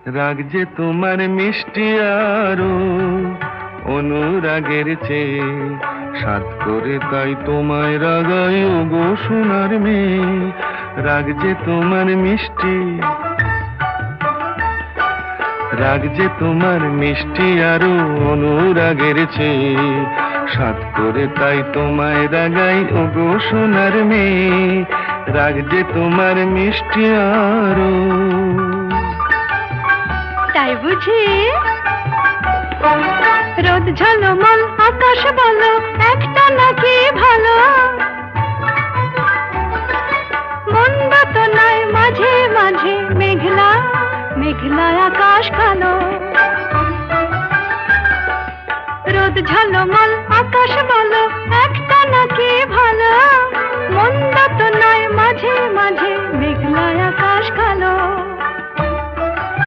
রাগ যে তোমার মিষ্টি আরো অনুরাগের চেয়ে, সাত করে তাই তোমায় রাগাই ওগো সোনার মেয়ে। রাগ যে তোমার মিষ্টি, রাগ যে তোমার মিষ্টি আরো অনুরাগের চেয়ে, সাত করে তাই তোমায় রাগাই ওগো সোনার মেয়ে। রাগ যে তোমার মিষ্টি আরো। তাই বুঝি? রোদ ঝলমল আকাশ বলো একটা নাকি ভালো, মন্দ তো নয় মাঝে মাঝে মেঘলা মেঘলা আকাশ কালো। রোদ ঝলমল আকাশ বলো একটা নাকি ভালো, মন্দ তো নয় মাঝে মাঝে মেঘলা আকাশ কালো।